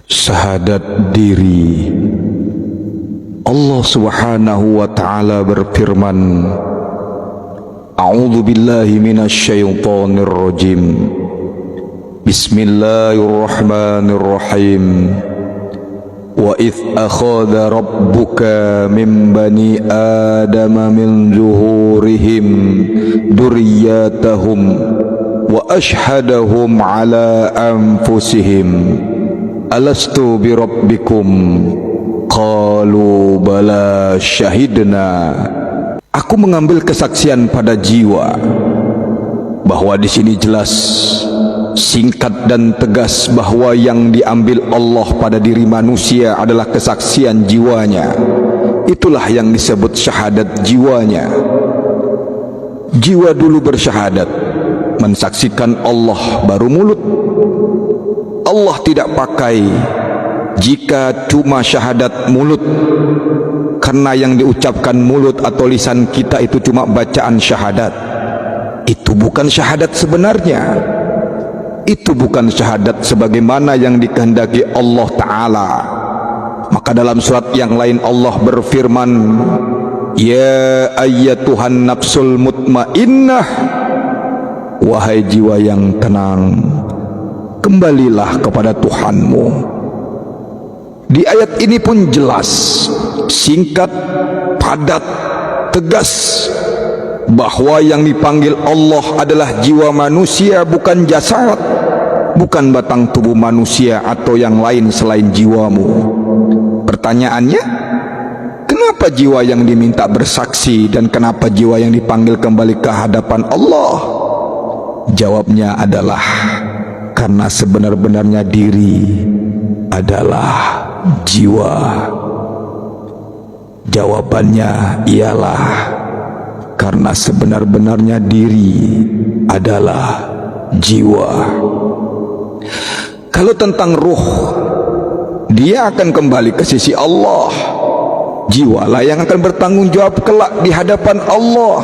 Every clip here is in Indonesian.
Syahadat diri. Allah Subhanahu wa ta'ala berfirman, A'udzu billahi minasyaitonir rajim. Bismillahirrahmanirrahim. Wa idh akhadha rabbuka min bani adama min zuhurihim dzurriyyatahum wa ashhadahum ala anfusihim alastu bi rabbikum qalu bala syahidna. Aku mengambil kesaksian pada jiwa. Bahwa di sini jelas, singkat dan tegas bahwa yang diambil Allah pada diri manusia adalah kesaksian jiwanya. Itulah yang disebut syahadat jiwanya. Jiwa dulu bersyahadat, mensaksikan Allah baru mulut. Allah tidak pakai jika cuma syahadat mulut, karena yang diucapkan mulut atau lisan kita itu cuma bacaan syahadat. Itu bukan syahadat sebenarnya. Itu bukan syahadat sebagaimana yang dikehendaki Allah Ta'ala. Maka dalam surat yang lain Allah berfirman, Ya ayyatuhan nafsul mutmainnah, wahai jiwa yang tenang, kembalilah kepada Tuhanmu. Di ayat ini pun jelas, singkat, padat, tegas, bahwa yang dipanggil Allah adalah jiwa manusia, bukan jasad, bukan batang tubuh manusia atau yang lain selain jiwamu. Pertanyaannya, kenapa jiwa yang diminta bersaksi dan kenapa jiwa yang dipanggil kembali ke hadapan Allah? Jawabnya adalah karena sebenar-benarnya diri adalah jiwa. Jawabannya ialah karena sebenar-benarnya diri adalah jiwa. Kalau tentang ruh, dia akan kembali ke sisi Allah. Jiwalah yang akan bertanggung jawab kelak di hadapan Allah.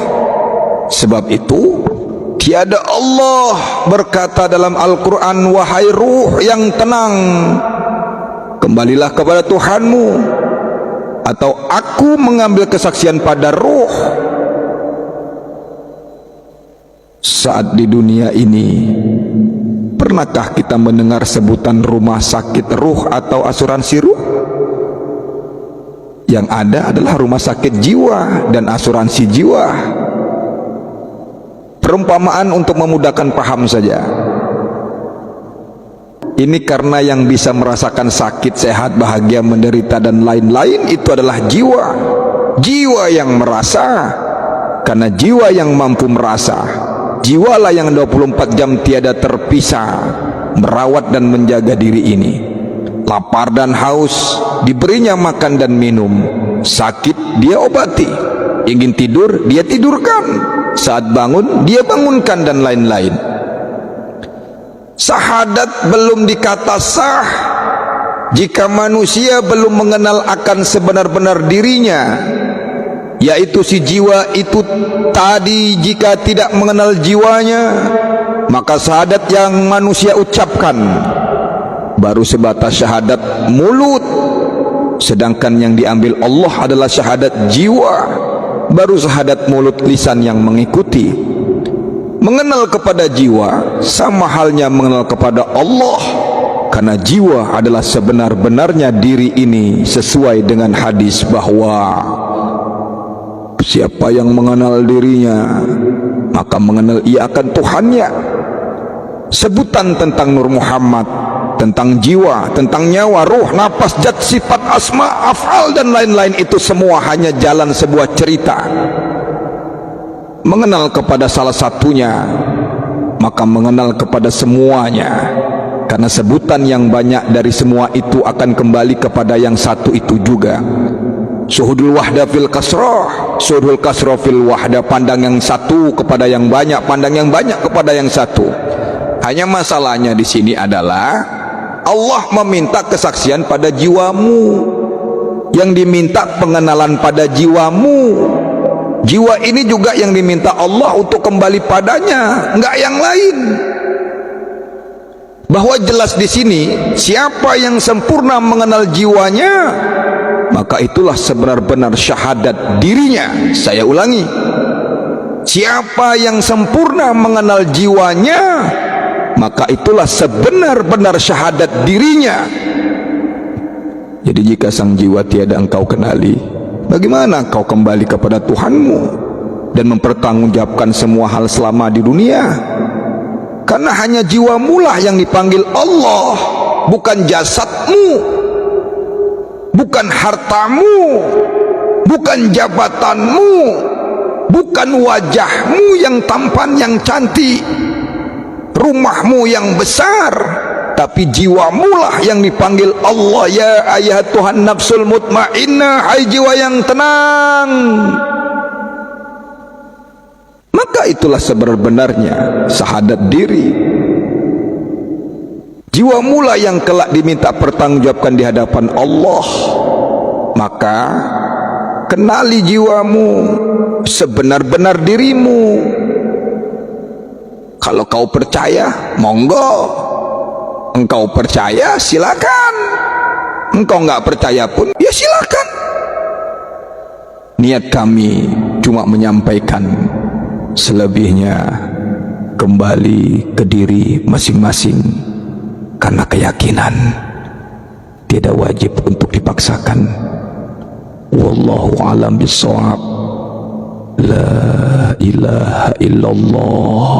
Sebab itu tiada Allah berkata dalam Al-Quran, wahai ruh yang tenang, kembalilah kepada Tuhanmu. Atau aku mengambil kesaksian pada ruh. Saat di dunia ini, pernahkah kita mendengar sebutan rumah sakit ruh atau asuransi ruh? Yang ada adalah rumah sakit jiwa dan asuransi jiwa. Perumpamaan untuk memudahkan paham saja. Ini karena yang bisa merasakan sakit, sehat, bahagia, menderita dan lain-lain itu adalah jiwa. Jiwa yang merasa, karena jiwa yang mampu merasa. Jiwalah yang 24 jam tiada terpisah merawat dan menjaga diri ini. Lapar dan haus diberinya makan dan minum. Sakit dia obati. Ingin tidur dia tidurkan. Saat bangun dia bangunkan dan lain-lain. Syahadat belum dikata sah jika manusia belum mengenal akan sebenar-benar dirinya, yaitu si jiwa itu tadi. Jika tidak mengenal jiwanya, maka syahadat yang manusia ucapkan baru sebatas syahadat mulut. Sedangkan yang diambil Allah adalah syahadat jiwa, baru syahadat mulut lisan yang mengikuti. Mengenal kepada jiwa sama halnya mengenal kepada Allah, karena jiwa adalah sebenar-benarnya diri ini, sesuai dengan hadis bahwa siapa yang mengenal dirinya, maka mengenal ia akan Tuhannya. Sebutan tentang Nur Muhammad, tentang jiwa, tentang nyawa, ruh, nafas, zat, sifat, asma, af'al dan lain-lain itu semua hanya jalan sebuah cerita. Mengenal kepada salah satunya, maka mengenal kepada semuanya. Karena sebutan yang banyak dari semua itu akan kembali kepada yang satu itu juga. Syuhudul wahda fil kasrah, syuhudul kasrah fil wahda. Pandang yang satu kepada yang banyak, pandang yang banyak kepada yang satu. Hanya masalahnya di sini adalah Allah meminta kesaksian pada jiwamu. Yang diminta pengenalan pada jiwamu. Jiwa ini juga yang diminta Allah untuk kembali padanya, enggak yang lain. bahwa jelas di sini siapa yang sempurna mengenal jiwanya, maka itulah sebenar-benar syahadat dirinya. Saya ulangi, siapa yang sempurna mengenal jiwanya, maka itulah sebenar-benar syahadat dirinya. Jadi jika sang jiwa tiada engkau kenali, bagaimana engkau kembali kepada Tuhanmu dan mempertanggungjawabkan semua hal selama di dunia? Karena hanya jiwamu lah yang dipanggil Allah, bukan jasadmu, bukan hartamu, bukan jabatanmu, bukan wajahmu yang tampan, yang cantik, rumahmu yang besar, tapi jiwamu lah yang dipanggil Allah. Ya ayah Tuhan nafsul mutmainnah, hai jiwa yang tenang. Maka itulah sebenar-benarnya syahadat diri. Jiwamu lah yang kelak diminta pertanggungjawabkan di hadapan Allah. Maka kenali jiwamu, sebenar-benar dirimu. Kalau kau percaya, monggo. Engkau percaya, silakan. Engkau nggak percaya pun, ya silakan. Niat kami cuma menyampaikan, selebihnya kembali ke diri masing-masing. Karena keyakinan tidak wajib untuk dipaksakan. Wallahu a'lam bishawab. La ilaha illallah.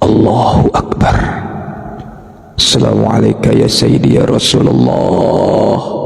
Allahu akbar. Assalamualaikum ya Sayyidi ya Rasulullah.